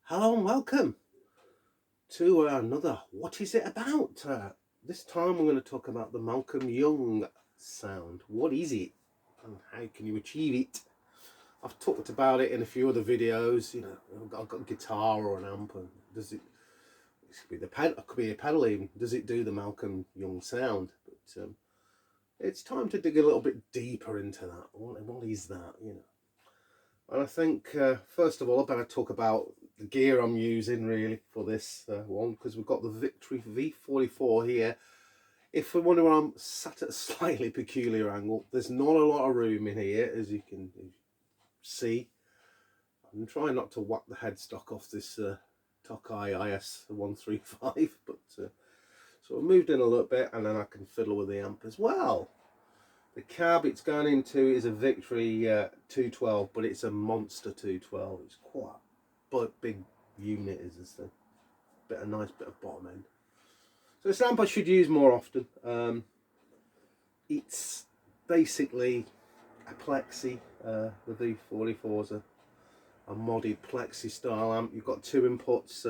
Hello and welcome to another What Is It About? This time we're going to talk about the Malcom Young sound. What is it and how can you achieve it? I've talked about it in a few other videos. You know, I've got a guitar or an amp, and does it could be the pedal, it could be a pedal even. Does it do the Malcom Young sound? But it's time to dig a little bit deeper into that. What is that? You know. And I think, first of all, I better talk about the gear I'm using really for this one, because we've got the Victory V44 here. If we're wondering why I'm sat at a slightly peculiar angle, there's not a lot of room in here, as you can see. I'm trying not to whack the headstock off this Tokai IS135, but so I moved in a little bit, and then I can fiddle with the amp as well. The cab it's going into is a Victory 212, but it's a monster 212. It's quite a big unit, is this thing. A nice bit of bottom end. So it's an amp I should use more often. It's basically a Plexi. The V44 is a modded Plexi style amp. You've got two inputs.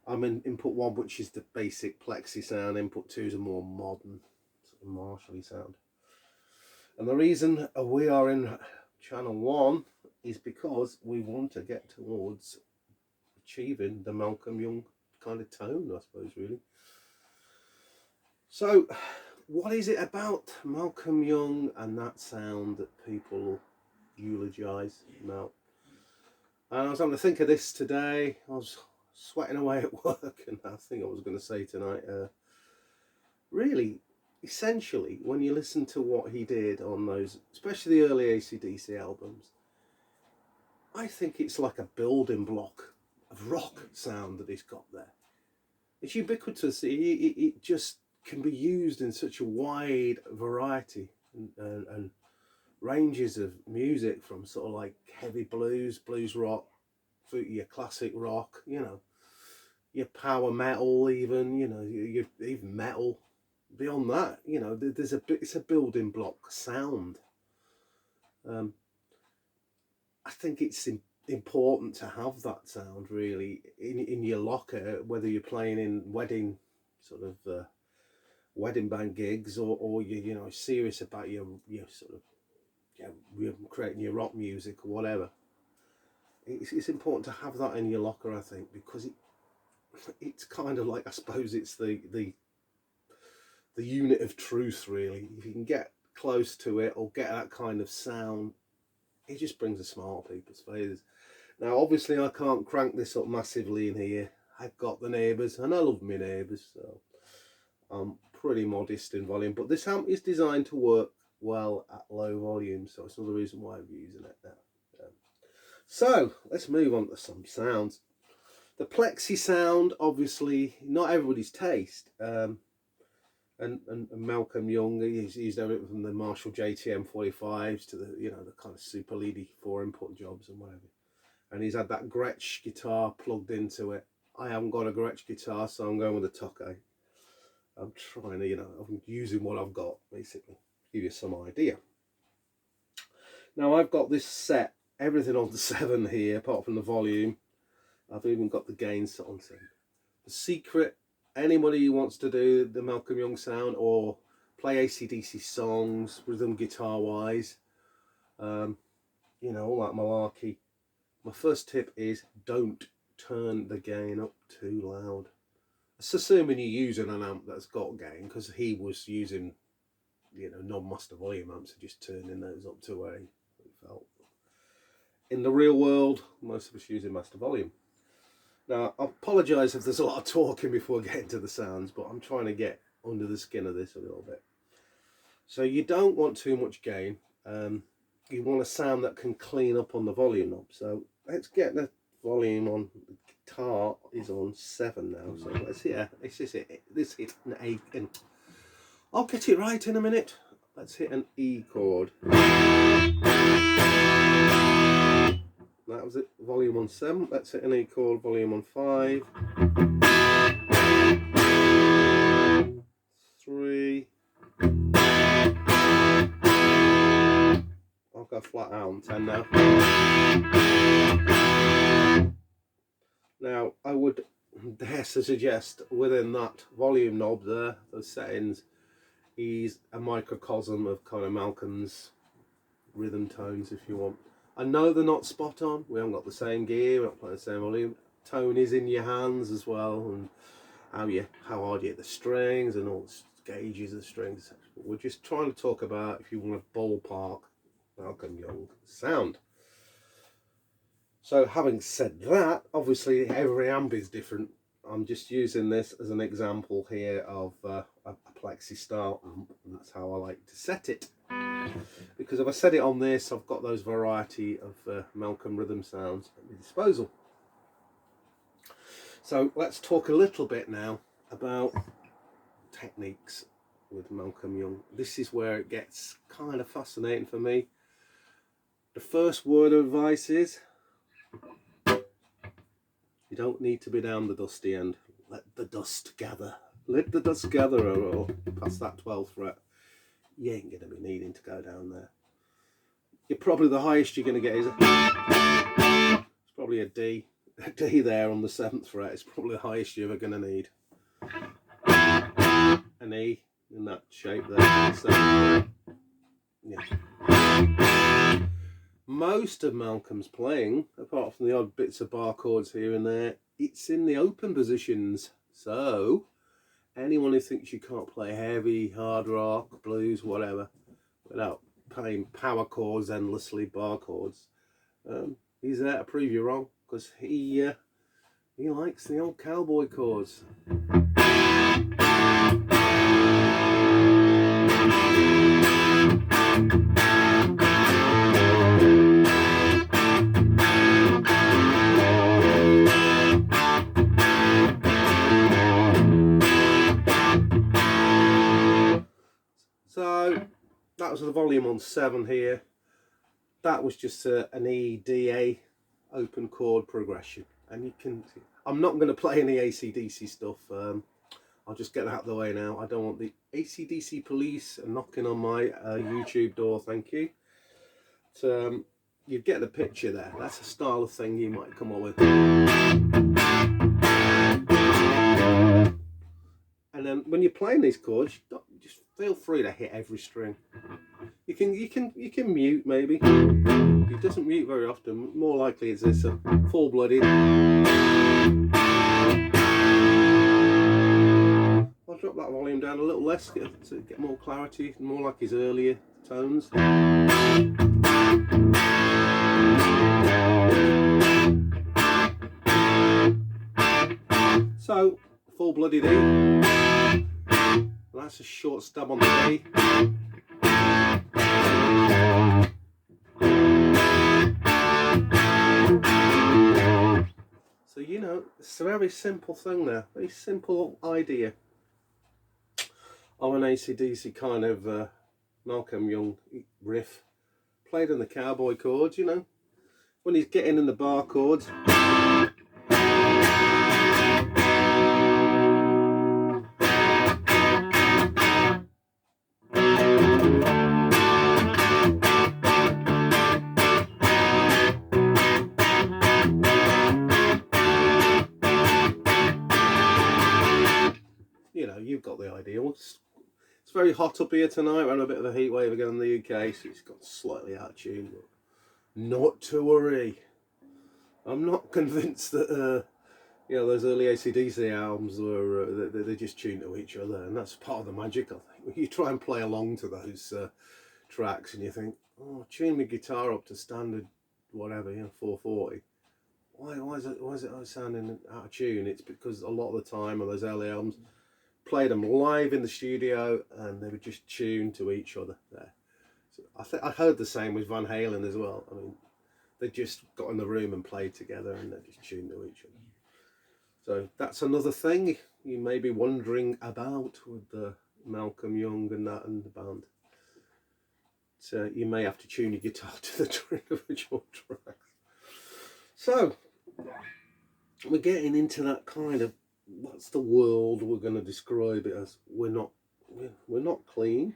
I'm in input 1, which is the basic Plexi sound. Input 2 is a more modern sort of Marshall-y sound. And the reason we are in channel 1 is because we want to get towards achieving the Malcom Young kind of tone, I suppose, really. So, what is it about Malcom Young and that sound that people eulogise about? And I was having to think of this today. I was sweating away at work, and I think I was going to say tonight, really, essentially, when you listen to what he did on those, especially the early AC/DC albums, I think it's like a building block of rock sound that he's got there. It's ubiquitous. It just can be used in such a wide variety and ranges of music, from sort of like heavy blues rock, through your classic rock, you know, your power metal, even, you know, even metal. Beyond that, you know, it's a building block sound. I think it's important to have that sound really in your locker, whether you're playing in wedding sort of wedding band gigs, or you know, serious about your sort of you're creating your rock music or whatever. It's important to have that in your locker, I think, because it's kind of like, I suppose it's the unit of truth, really. If you can get close to it or get that kind of sound, it just brings a smile on people's faces. Now, obviously, I can't crank this up massively in here. I've got the neighbours, and I love my neighbours, so I'm pretty modest in volume. But this amp is designed to work well at low volume, so it's another reason why I'm using it now. So let's move on to some sounds. The Plexi sound, obviously, not everybody's taste. And Malcom Young, he's done it from the Marshall JTM 45s to the, you know, the kind of super leady 4-input jobs and whatever. And he's had that Gretsch guitar plugged into it. I haven't got a Gretsch guitar, so I'm going with a Tokai. I'm trying to, you know, I'm using what I've got, basically, give you some idea. Now, I've got this set, everything on the 7 here, apart from the volume. I've even got the gain set on 7. The secret, anybody who wants to do the Malcom Young sound or play AC/DC songs, rhythm guitar wise, you know, all that malarkey, my first tip is don't turn the gain up too loud. It's assuming you're using an amp that's got gain, because he was using, you know, non-master volume amps, and just turning those up to where he felt. In the real world, most of us using master volume. Now, I apologise if there's a lot of talking before getting to the sounds, but I'm trying to get under the skin of this a little bit. So you don't want too much gain. You want a sound that can clean up on the volume knob. So let's get the volume on. The guitar is on 7 now. So let's hit let's hit an A. And I'll get it right in a minute. Let's hit an E chord. That was it, volume on 7. Let's hit an E chord, volume on 5. 3. I'll go flat out on 10 now. Now, I would dare to suggest within that volume knob there, those settings, is a microcosm of kind of Malcolm's rhythm tones, if you want. I know they're not spot on. We haven't got the same gear, we're not playing the same volume. Tone is in your hands as well, and how hard you hit the strings and all the gauges of the strings. But we're just trying to talk about if you want a ballpark Malcom Young sound. So having said that, obviously every amp is different. I'm just using this as an example here of a Plexi style amp, and that's how I like to set it. Because if I set it on this, I've got those variety of Malcom rhythm sounds at my disposal. So let's talk a little bit now about techniques with Malcom Young. This is where it gets kind of fascinating for me. The first word of advice is, you don't need to be down the dusty end. Let the dust gather. Let the dust gather, or past that 12th fret. You ain't going to be needing to go down there. You're probably the highest you're going to get is it's probably a D. A D there on the 7th fret. It's probably the highest you're ever going to need. An E in that shape there. So, yeah. Most of Malcolm's playing, apart from the odd bits of bar chords here and there, it's in the open positions. So anyone who thinks you can't play heavy, hard rock, blues, whatever, without playing power chords endlessly, bar chords, he's there to prove you wrong, because he likes the old cowboy chords. So that was the volume on 7 here. That was just an E, D, A open chord progression. And you can, I'm not going to play any AC/DC stuff. I'll just get that out of the way now. I don't want the AC/DC police knocking on my YouTube door, thank you. So you get the picture there. That's a style of thing you might come up with. And then when you're playing these chords, just feel free to hit every string. You can mute maybe. It doesn't mute very often. More likely it's this full-blooded. I'll drop that volume down a little less to get more clarity, more like his earlier tones. So full-blooded E. That's a short stub on the E. So you know, it's a very simple thing there, very simple idea of an AC/DC kind of Malcom Young riff, played in the cowboy chords, you know, when he's getting in the bar chords. You know, you've got the idea. It's very hot up here tonight. We're on a bit of a heat wave again in the UK, so it's got slightly out of tune. But not to worry. I'm not convinced that you know, those early AC/DC albums were they just tune to each other, and that's part of the magic, I think. When you try and play along to those tracks, and you think, oh, tune my guitar up to standard, whatever, you know, 440. Why is it sounding out of tune? It's because a lot of the time on those early albums, played them live in the studio and they were just tuned to each other there. So I heard the same with Van Halen as well. I mean, they just got in the room and played together and they're just tuned to each other. So that's another thing you may be wondering about with Malcom Young and that and the band. So you may have to tune your guitar to the individual tracks. So we're getting into that kind of, what's the world we're going to describe it as? We're not clean.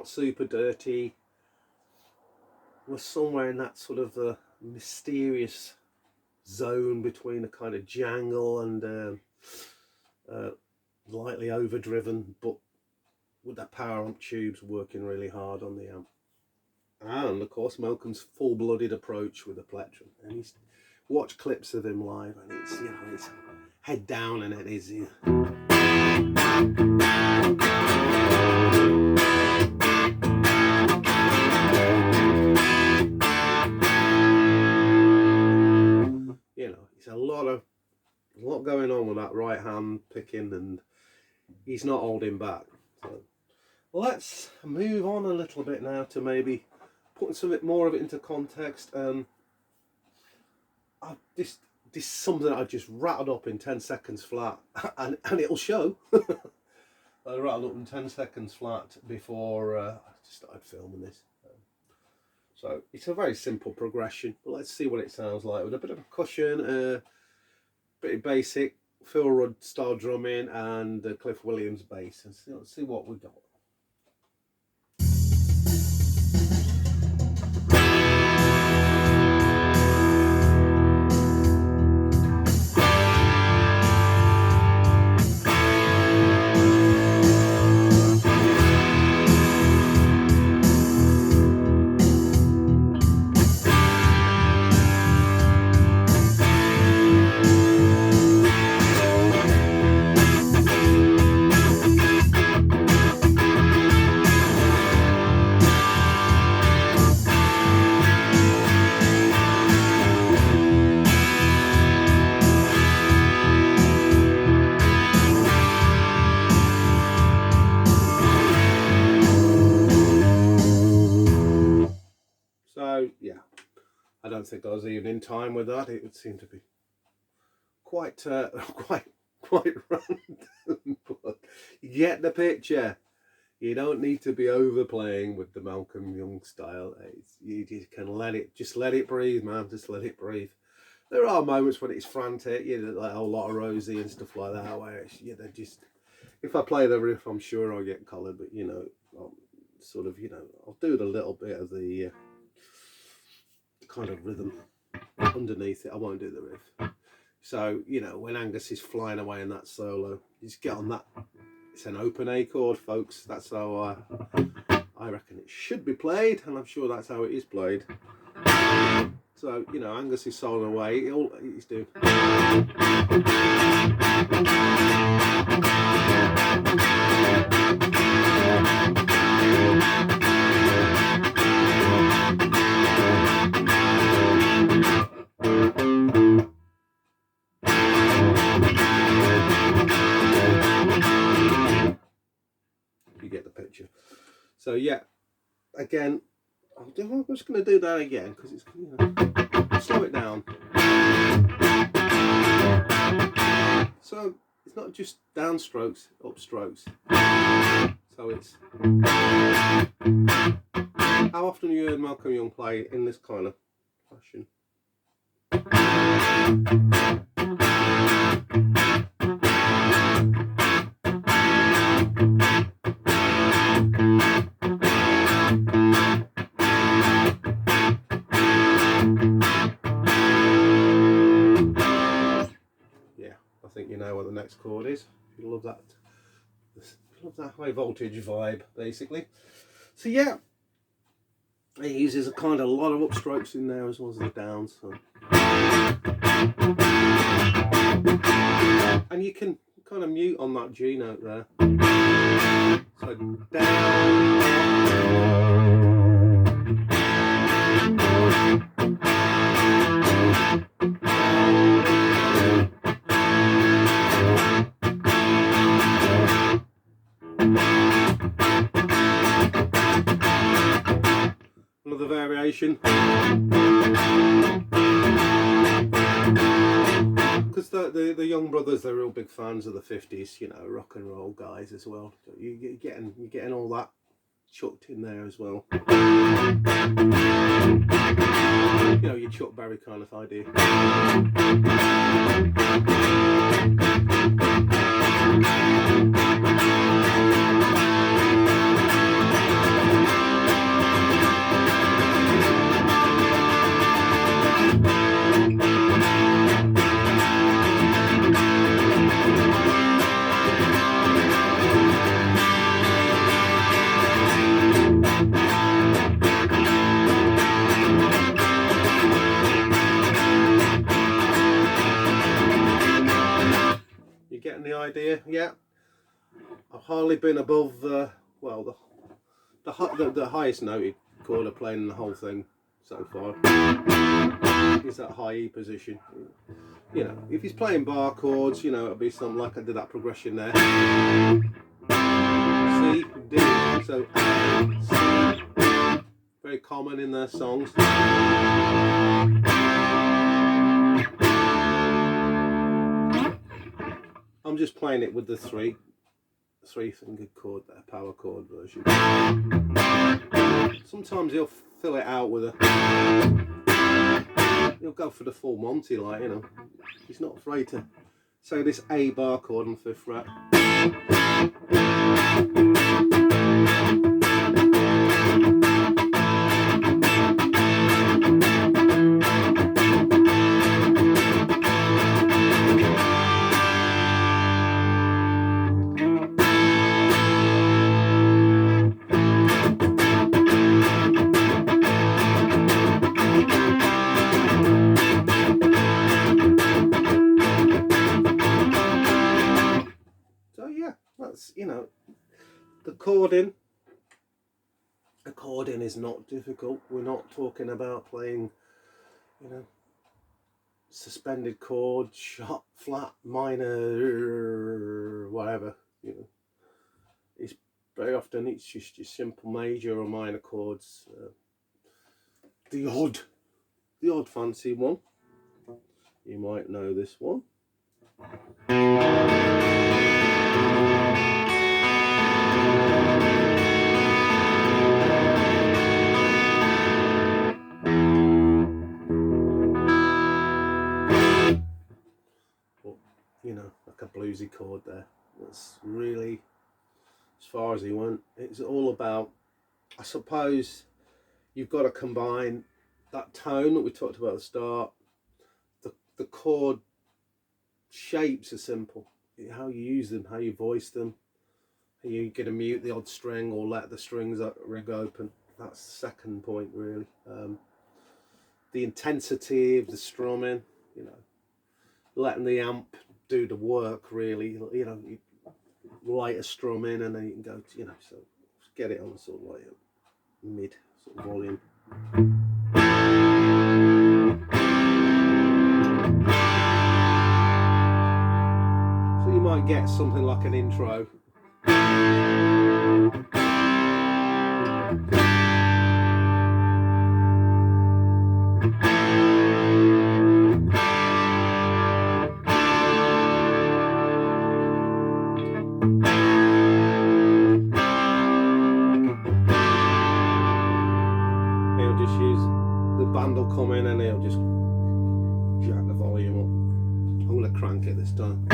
not super dirty. We're somewhere in that sort of mysterious zone between a kind of jangle and lightly overdriven, but with the power amp tubes working really hard on the amp. And of course Malcolm's full-blooded approach with the plectrum, and he's watch clips of him live, and it's, you know, it's head down, and it is, you know, it's a lot going on with that right hand picking, and he's not holding back. So let's move on a little bit now to maybe putting some more of it into context. This is something that I've just rattled up in 10 seconds flat, and it'll show. I rattled up in 10 seconds flat before I started filming this. So it's a very simple progression, but let's see what it sounds like with a bit of a cushion, bit of basic Phil Rudd style drumming, and Cliff Williams bass, and let's see what we got. So yeah, I don't think I was even in time with that. It would seem to be quite random, but you get the picture. You don't need to be overplaying with the Malcom Young style. You just can let it breathe, man. Just let it breathe. There are moments when it's frantic, you know, like a whole lot of Rosie and stuff like that, where it's, you know, just, if I play the riff, I'm sure I'll get collared, but you know, I'll sort of, you know, I'll do a little bit of the kind of rhythm underneath it. I won't do the riff. So, you know, when Angus is flying away in that solo, you just get on that. It's an open A chord, folks. That's how I reckon it should be played, and I'm sure that's how it is played. So, you know, Angus is soloing away. All he's doing. You get the picture. So yeah, again, I'm just going to do that again because it's, you know, slow it down. So it's not just downstrokes, upstrokes. So it's, how often you heard Malcom Young play in this kind of fashion? I think you know what the next chord is. You love that high voltage vibe, basically. So yeah, it uses a kind of lot of upstrokes in there as well as the downs. So. And you can kind of mute on that G note there. So down. Another variation, because the Young brothers, they're real big fans of the 50s, you know, rock and roll guys as well. So you're getting all that chucked in there as well. You know, your Chuck Berry kind of idea. here yet. I've hardly been above the highest noted chord I've played in the whole thing so far is that high E position. You know, if he's playing bar chords, you know, it'll be something like I did that progression there. C, D, so A, C, very common in their songs. I'm just playing it with the three fingered chord there, power chord version. Sometimes he'll fill it out with he'll go for the full Monty, like, you know. He's not afraid to say this A bar chord on the 5th fret. You know, the chording is not difficult. We're not talking about playing, you know, suspended chords, sharp, flat, minor, whatever. You know, it's very often it's just your simple major or minor chords. The odd fancy one. You might know this one. You know, like a bluesy chord there. That's really, as far as he went. It's all about, I suppose, you've got to combine that tone that we talked about at the start. The chord shapes are simple. How you use them, how you voice them, how you get to mute the odd string or let the strings rig open. That's the second point, really. The intensity of the strumming, you know, letting the amp do the work, really. You know, you light a strum in and then you can go, you know, so get it on sort of like a mid sort of volume. So you might get something like an intro. Will come in and he'll just jack the volume up. I'm going to crank it this time.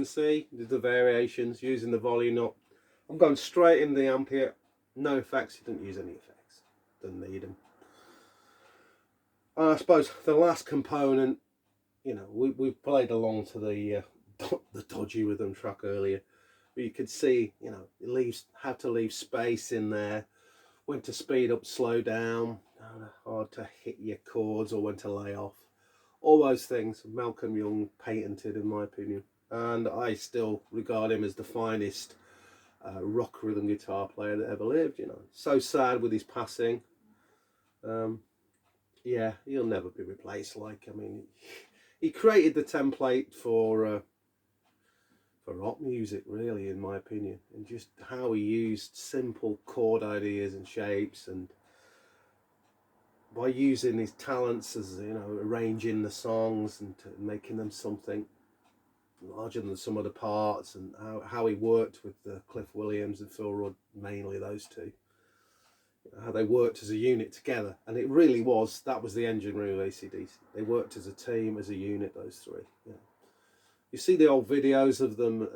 See the variations using the volume up. I'm going straight in the amp here, no effects. You didn't use any effects, didn't need them. I suppose the last component, you know, we played along to the dodgy rhythm track earlier, but you could see, you know, it leaves, how to leave space in there, when to speed up, slow down, hard to hit your chords or when to lay off. All those things Malcom Young patented, in my opinion. And I still regard him as the finest rock rhythm guitar player that ever lived. You know, so sad with his passing. Yeah, he'll never be replaced. Like, I mean, he created the template for rock music, really, in my opinion, and just how he used simple chord ideas and shapes, and by using his talents as, you know, arranging the songs and making them something larger than some of the parts, and how he worked with Cliff Williams and Phil Rudd, mainly those two, how they worked as a unit together. And it really was, that was the engine room of AC/DC. They worked as a team, as a unit, those three. Yeah. You see the old videos of them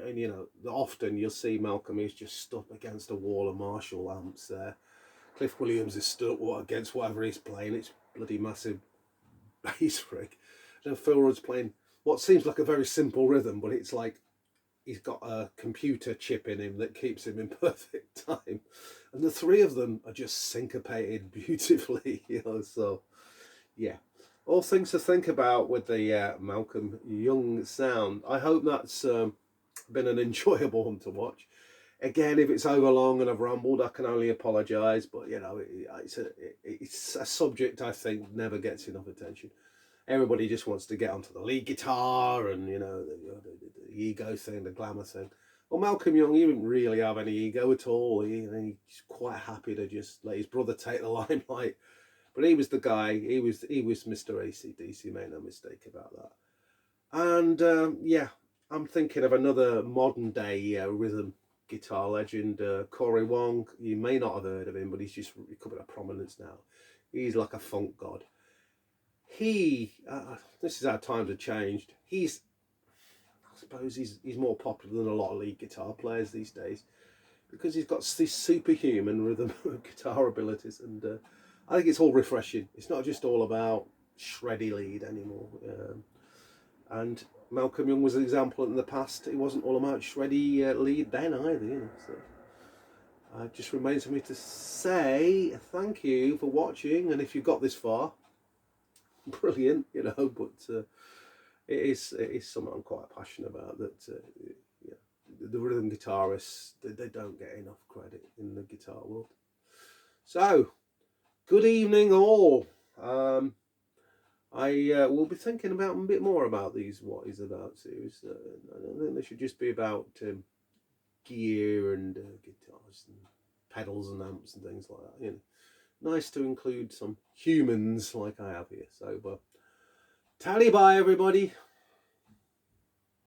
and you know, often you'll see Malcolm is just stuck against a wall of Marshall amps there. Cliff Williams is stuck against whatever he's playing. It's bloody massive bass rig. And Phil Rudd's playing what seems like a very simple rhythm, but it's like he's got a computer chip in him that keeps him in perfect time. And the three of them are just syncopated beautifully, you know, so yeah. All things to think about with the Malcom Young sound. I hope that's been an enjoyable one to watch. Again, if it's overlong and I've rambled, I can only apologise. But you know, it's a subject I think never gets enough attention. Everybody just wants to get onto the lead guitar and you know the ego thing, the glamour thing. Well, Malcom Young, he didn't really have any ego at all. He's quite happy to just let his brother take the limelight. But he was the guy. He was Mr. AC/DC. Made no mistake about that. And yeah, I'm thinking of another modern day rhythm guitar legend, Corey Wong. You may not have heard of him, but he's just coming to prominence now. He's like a funk god. This is how times have changed. I suppose he's more popular than a lot of lead guitar players these days because he's got these superhuman rhythm guitar abilities, and I think it's all refreshing. It's not just all about shreddy lead anymore. And Malcom Young was an example in the past. It wasn't all about shreddy lead then either. You know, so it just remains for me to say thank you for watching, and if you got this far, brilliant, you know. But it is something I'm quite passionate about. That yeah, the rhythm guitarists they don't get enough credit in the guitar world. So, good evening all. I will be thinking about a bit more about these What Is About series. I don't think they should just be about gear and guitars and pedals and amps and things like that. You know, nice to include some humans like I have here. So, but tally bye everybody.